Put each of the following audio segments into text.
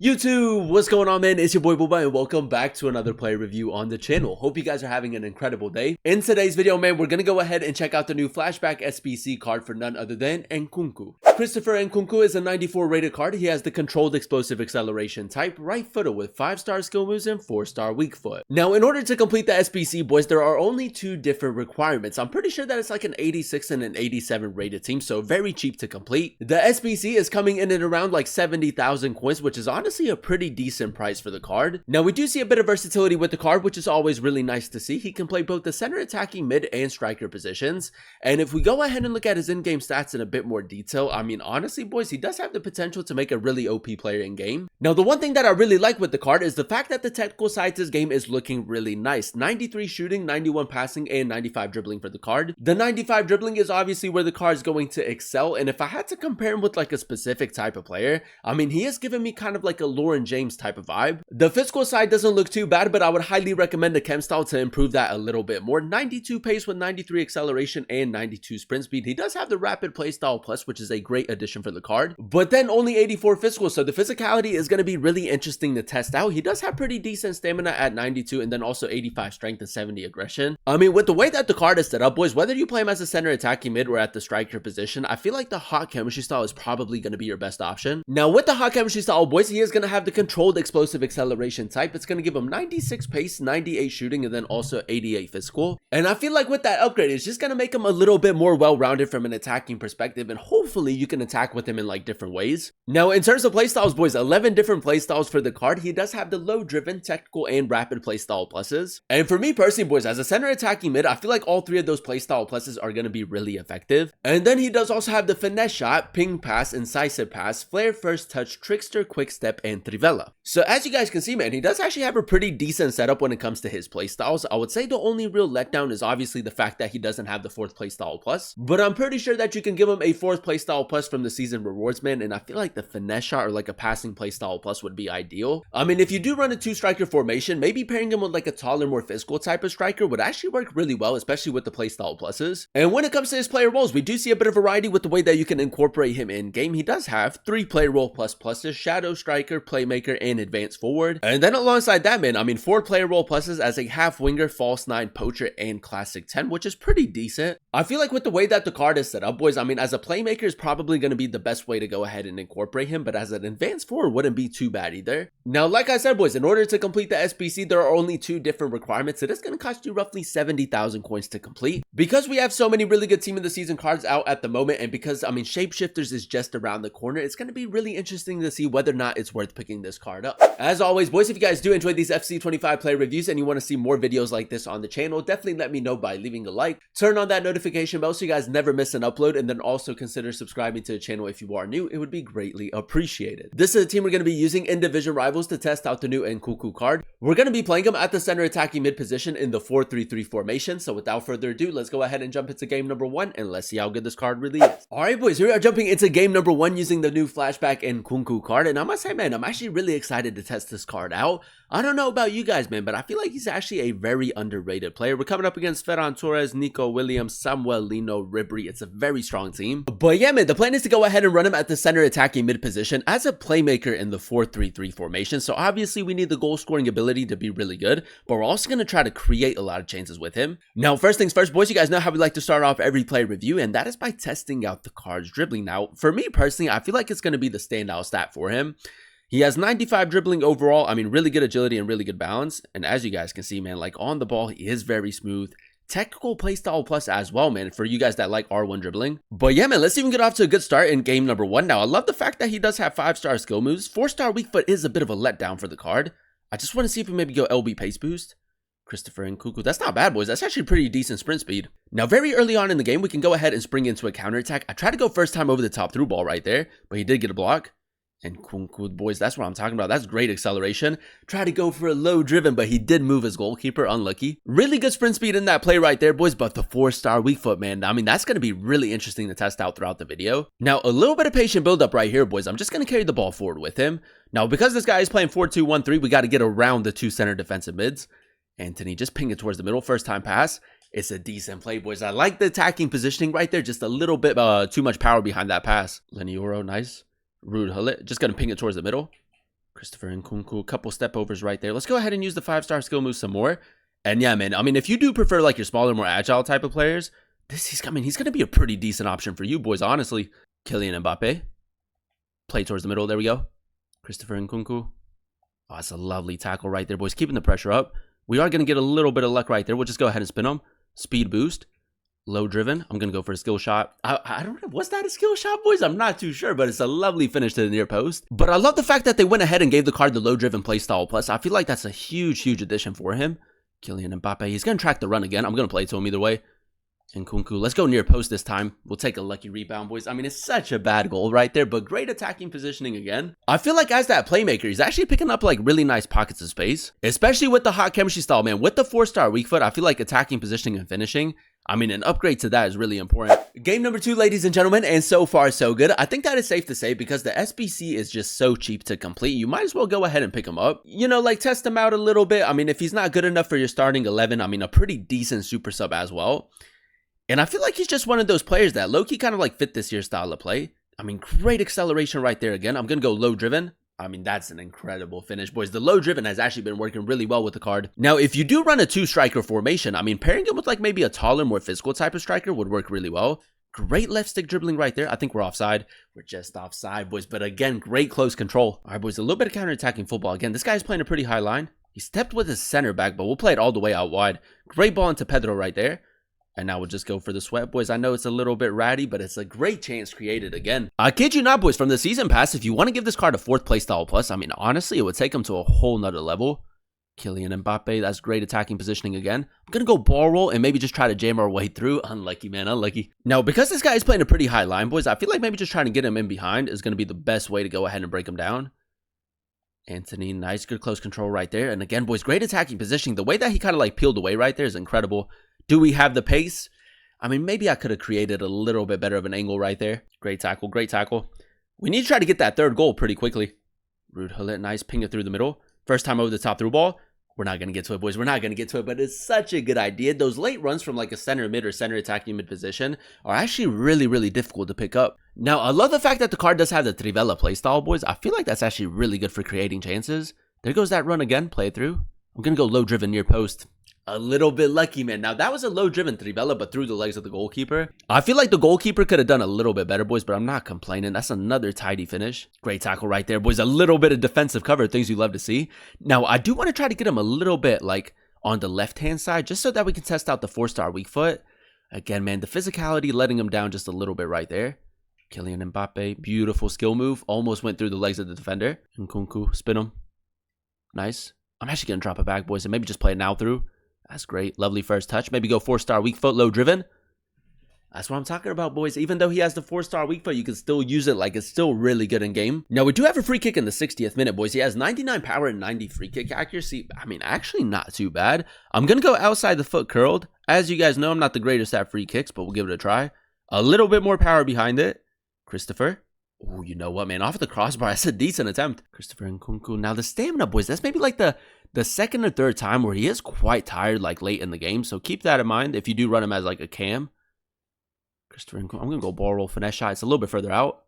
YouTube, what's going on, man? It's your boy Booba and welcome back to another player review on the channel. Hope you guys are having an incredible day. In today's video, man, we're gonna go ahead and check out the new Flashback SBC card for none other than Nkunku. Christopher Nkunku is a 94 rated card. He has the controlled explosive acceleration type, right footer with 5-star skill moves and 4-star weak foot. Now, in order to complete the SBC, boys, there are only two different requirements. I'm pretty sure that it's like an 86 and an 87 rated team, so very cheap to complete. The SBC is coming in at around like 70,000 coins, which is honestly a pretty decent price for the card. Now, we do see a bit of versatility with the card, which is always really nice to see. He can play both the center attacking, mid, and striker positions. And if we go ahead and look at his in-game stats in a bit more detail, I mean, honestly, boys, he does have the potential to make a really OP player in game. Now, the one thing that I really like with the card is the fact that the technical side to his game is looking really nice. 93 shooting, 91 passing, and 95 dribbling for the card. The 95 dribbling is obviously where the card is going to excel. And if I had to compare him with like a specific type of player, I mean, he has given me kind of like a Lauren James type of vibe. The physical side doesn't look too bad, but I would highly recommend the chem style to improve that a little bit more. 92 pace with 93 acceleration and 92 sprint speed. He does have the rapid playstyle plus, which is a great addition for the card, but then only 84 physical, so the physicality is going to be really interesting to test out. He does have pretty decent stamina at 92 and then also 85 strength and 70 aggression. I mean, with the way that the card is set up, boys, whether you play him as a center attacking mid or at the striker position, I feel like the hot chemistry style is probably going to be your best option. Now, with the hot chemistry style, boys, he is going to have the controlled explosive acceleration type. It's going to give him 96 pace, 98 shooting, and then also 88 physical. And I feel like with that upgrade, it's just going to make him a little bit more well-rounded from an attacking perspective, and hopefully you can attack with him in like different ways. Now, in terms of playstyles, boys, 11 different playstyles for the card. He does have the low-driven, technical, and rapid playstyle pluses. And for me personally, boys, as a center attacking mid, I feel like all three of those playstyle pluses are going to be really effective. And then he does also have the finesse shot, ping pass, incisive pass, flare first touch, trickster, quick step, and trivela. So as you guys can see, man, he does actually have a pretty decent setup when it comes to his playstyles. I would say the only real letdown is obviously the fact that he doesn't have the 4th playstyle plus, but I'm pretty sure that you can give him a 4th playstyle plus from the season rewards, man, and I feel like the finesse shot or like a passing playstyle plus would be ideal. I mean, if you do run a 2-striker formation, maybe pairing him with like a taller, more physical type of striker would actually work really well, especially with the playstyle pluses. And when it comes to his player roles, we do see a bit of variety with the way that you can incorporate him in game. He does have 3 player role pluses, shadow striker, playmaker, and advanced forward. And then alongside that, man, I mean, 4 player role pluses as a half winger, false 9, poacher, and classic 10, which is pretty decent. I feel like with the way that the card is set up, boys, I mean, as a playmaker is probably going to be the best way to go ahead and incorporate him, but as an advanced forward wouldn't be too bad either. Now, like I said, boys, in order to complete the SBC, there are only 2 different requirements. It is going to cost you roughly 70,000 coins to complete. Because we have so many really good team of the season cards out at the moment, and because, I mean, Shapeshifters is just around the corner, it's going to be really interesting to see whether or not it's worth picking this card up. As always, boys, if you guys do enjoy these FC25 player reviews and you want to see more videos like this on the channel, definitely let me know by leaving a like, turn on that notification bell so you guys never miss an upload, and then also consider subscribing to the channel if you are new. It would be greatly appreciated. This is the team we're going to be using in Division Rivals to test out the new Nkunku card. We're going to be playing him at the center attacking mid position in the 4-3-3 formation. So without further ado, let's go ahead and jump into game number 1 and let's see how good this card really is. Alright, boys, here we are jumping into game number 1 using the new Flashback Nkunku card, and I must say, man, I'm actually really excited to test this card out. I don't know about you guys, man, but I feel like he's actually a very underrated player. We're coming up against Ferran Torres, Nico Williams, Samuel Lino, Ribery. It's a very strong team. But yeah, man, the plan is to go ahead and run him at the center attacking mid position as a playmaker in the 4-3-3 formation. So obviously we need the goal scoring ability to be really good, but we're also going to try to create a lot of chances with him. Now, first things first, boys, you guys know how we like to start off every player review, and that is by testing out the card's dribbling. Now, for me personally, I feel like it's going to be the standout stat for him. He has 95 dribbling overall. I mean, really good agility and really good balance. And as you guys can see, man, like on the ball, he is very smooth. Technical playstyle plus as well, man, for you guys that like R1 dribbling. But yeah, man, let's even get off to a good start in game number 1. Now, I love the fact that he does have 5-star skill moves. 4-star weak foot is a bit of a letdown for the card. I just want to see if we maybe go LB pace boost. Christopher Nkunku. That's not bad, boys. That's actually pretty decent sprint speed. Now, very early on in the game, we can go ahead and spring into a counterattack. I tried to go first time over the top through ball right there, but he did get a block. And Nkunku, boys, that's what I'm talking about. That's great acceleration. Tried to go for a low driven, but he did move his goalkeeper. Unlucky. Really good sprint speed in that play right there, boys. But the 4-star weak foot, man, I mean, that's going to be really interesting to test out throughout the video. Now, a little bit of patient build-up right here, boys. I'm just going to carry the ball forward with him. Now, because this guy is playing 4-2-1-3, we got to get around the 2 center defensive mids. Anthony just ping it towards the middle. First time pass. It's a decent play, boys. I like the attacking positioning right there. Just a little bit too much power behind that pass. Lenioro, nice. Rude Hullet. Just going to ping it towards the middle. Christopher Nkunku, a couple step overs right there. Let's go ahead and use the 5-star skill move some more. And yeah, man, I mean, if you do prefer like your smaller, more agile type of players, he's going to be a pretty decent option for you boys, honestly. Kylian Mbappe. Play towards the middle. There we go. Christopher Nkunku. Oh, that's a lovely tackle right there, boys. Keeping the pressure up. We are going to get a little bit of luck right there. We'll just go ahead and spin him. Speed boost. Low driven. I'm going to go for a skill shot. I don't know. Was that a skill shot, boys? I'm not too sure, but it's a lovely finish to the near post. But I love the fact that they went ahead and gave the card the low driven playstyle plus. I feel like that's a huge addition for him. Kylian Mbappe. He's going to track the run again. I'm going to play to him either way. Nkunku. Let's go near post this time. We'll take a lucky rebound, boys. I mean, it's such a bad goal right there, but great attacking positioning again. I feel like as that playmaker, he's actually picking up like really nice pockets of space, especially with the hot chemistry style, man. With the 4-star weak foot, I feel like attacking, positioning, and finishing, I mean, an upgrade to that is really important. Game number 2, ladies and gentlemen, and so far so good. I think that is safe to say because the SBC is just so cheap to complete. You might as well go ahead and pick him up. You know, like test him out a little bit. I mean, if he's not good enough for your starting 11, I mean, a pretty decent super sub as well. And I feel like he's just one of those players that low-key kind of like fit this year's style of play. I mean, great acceleration right there again. I'm going to go low driven. I mean, that's an incredible finish, boys. The low driven has actually been working really well with the card. Now, if you do run a 2-striker formation, I mean, pairing him with like maybe a taller, more physical type of striker would work really well. Great left stick dribbling right there. I think we're offside. We're just offside, boys. But again, great close control. All right, boys, a little bit of counter-attacking football. Again, this guy's playing a pretty high line. He stepped with his center back, but we'll play it all the way out wide. Great ball into Pedro right there. And now we'll just go for the sweat, boys. I know it's a little bit ratty, but it's a great chance created again. I kid you not, boys. From the season pass, if you want to give this card a 4th playstyle plus, I mean, honestly, it would take him to a whole nother level. Kylian Mbappe, that's great attacking positioning again. I'm going to go ball roll and maybe just try to jam our way through. Unlucky, man, unlucky. Now, because this guy is playing a pretty high line, boys, I feel like maybe just trying to get him in behind is going to be the best way to go ahead and break him down. Anthony, nice, good close control right there. And again, boys, great attacking positioning. The way that he kind of like peeled away right there is incredible. Do we have the pace? I mean, maybe I could have created a little bit better of an angle right there. Great tackle, great tackle. We need to try to get that 3rd goal pretty quickly. Rude Hullet, nice, ping it through the middle. First time over the top through ball. We're not going to get to it, boys. We're not going to get to it, but it's such a good idea. Those late runs from like a center mid or center attacking mid position are actually really difficult to pick up. Now, I love the fact that the card does have the Trivela playstyle, boys. I feel like that's actually really good for creating chances. There goes that run again. Play it through. I'm going to go low driven near post. A little bit lucky, man. Now, that was a low-driven Trivela, but through the legs of the goalkeeper. I feel like the goalkeeper could have done a little bit better, boys, but I'm not complaining. That's another tidy finish. Great tackle right there, boys. A little bit of defensive cover, things you love to see. Now, I do want to try to get him a little bit, like, on the left-hand side, just so that we can test out the 4-star weak foot. Again, man, the physicality letting him down just a little bit right there. Kylian Mbappe, beautiful skill move. Almost went through the legs of the defender. Nkunku, spin him. Nice. I'm actually going to drop it back, boys, and maybe just play it now through. That's great. Lovely first touch. Maybe go 4-star weak foot, low driven. That's what I'm talking about, boys. Even though he has the 4-star weak foot, you can still use it like it's still really good in game. Now, we do have a free kick in the 60th minute, boys. He has 99 power and 90 free kick accuracy. I mean, actually not too bad. I'm going to go outside the foot curled. As you guys know, I'm not the greatest at free kicks, but we'll give it a try. A little bit more power behind it. Christopher. Oh, you know what, man? Off the crossbar. That's a decent attempt. Christopher Nkunku. Now, the stamina, boys. That's maybe like the 2nd or 3rd time where he is quite tired, like late in the game. So keep that in mind if you do run him as like a cam. Christopher Nkunku. I'm going to go ball roll finesse shot. It's a little bit further out.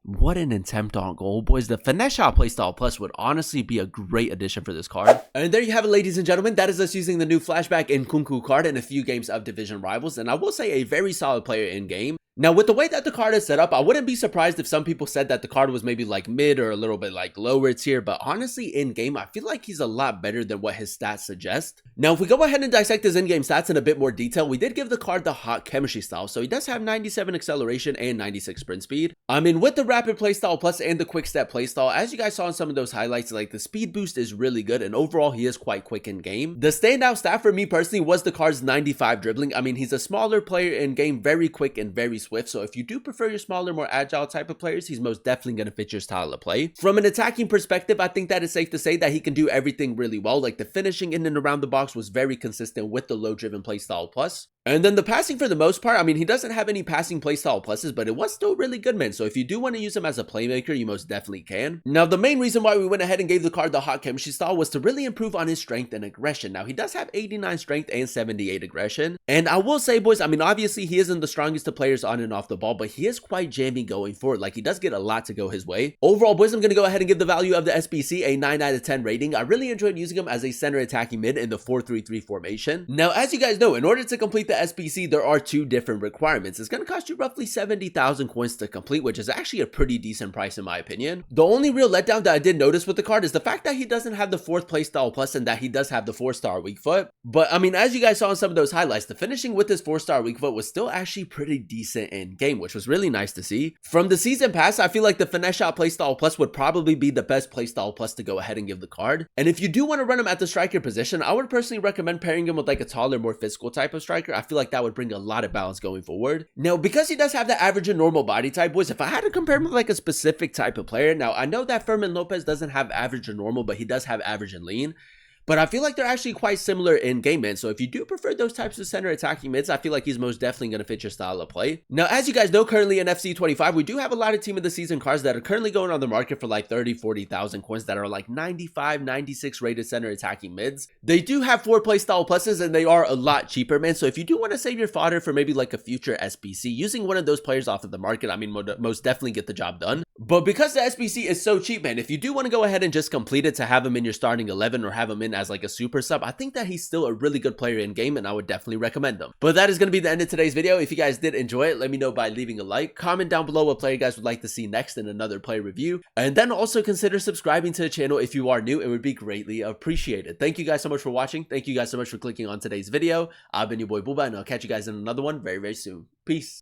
What an attempt on goal, boys. The finesse shot playstyle plus would honestly be a great addition for this card. And there you have it, ladies and gentlemen. That is us using the new Flashback Nkunku card in a few games of Division Rivals. And I will say a very solid player in game. Now, with the way that the card is set up, I wouldn't be surprised if some people said that the card was maybe like mid or a little bit like lower tier, but honestly, in game, I feel like he's a lot better than what his stats suggest. Now, if we go ahead and dissect his in-game stats in a bit more detail, we did give the card the hot chemistry style, so he does have 97 acceleration and 96 sprint speed. I mean, with the rapid playstyle plus and the quick step playstyle, as you guys saw in some of those highlights, like the speed boost is really good, and overall, he is quite quick in game. The standout stat for me personally was the card's 95 dribbling. I mean, he's a smaller player in game, very quick and very swift, so if you do prefer your smaller, more agile type of players, he's most definitely going to fit your style of play. From an attacking perspective, I think that is safe to say that he can do everything really well. Like the finishing in and around the box was very consistent with the low driven playstyle plus. And then the passing for the most part, I mean, he doesn't have any passing playstyle pluses, but it was still really good, man. So if you do want to use him as a playmaker, you most definitely can. Now, the main reason why we went ahead and gave the card the hot chemistry style was to really improve on his strength and aggression. Now, he does have 89 strength and 78 aggression. And I will say, boys, I mean, obviously he isn't the strongest of players on and off the ball, but he is quite jammy going forward. Like, he does get a lot to go his way. Overall, boys, I'm going to go ahead and give the value of the SBC a 9 out of 10 rating. I really enjoyed using him as a center attacking mid in the 4-3-3 formation. Now, as you guys know, in order to complete the SBC, there are two different requirements. It's going to cost you roughly 70,000 coins to complete, which is actually a pretty decent price in my opinion. The only real letdown that I did notice with the card is the fact that he doesn't have the 4th playstyle plus and that he does have the 4-star weak foot. But I mean, as you guys saw in some of those highlights, the finishing with his 4-star weak foot was still actually pretty decent in game, which was really nice to see. From the season pass, I feel like the finesse shot playstyle plus would probably be the best playstyle plus to go ahead and give the card. And if you do want to run him at the striker position, I would personally recommend pairing him with like a taller, more physical type of striker. I feel like that would bring a lot of balance going forward. Now, because he does have the average and normal body type, boys, if I had to compare him with like a specific type of player, now I know that Fermin Lopez doesn't have average and normal, but he does have average and lean. But I feel like they're actually quite similar in game, man. So if you do prefer those types of center attacking mids, I feel like he's most definitely going to fit your style of play. Now, as you guys know, currently in FC25, we do have a lot of team of the season cards that are currently going on the market for like 30, 40,000 coins that are like 95, 96 rated center attacking mids. They do have 4 play style pluses and they are a lot cheaper, man. So if you do want to save your fodder for maybe like a future SBC, using one of those players off of the market, I mean, most definitely get the job done. But because the SBC is so cheap, man, if you do want to go ahead and just complete it to have him in your starting 11 or have him in as like a super sub, I think that he's still a really good player in game and I would definitely recommend him. But that is going to be the end of today's video. If you guys did enjoy it, let me know by leaving a like, comment down below what player you guys would like to see next in another player review, and then also consider subscribing to the channel if you are new. It would be greatly appreciated. Thank you guys so much for watching. Thank you guys so much for clicking on today's video. I've been your boy Booba and I'll catch you guys in another one very, very soon. Peace.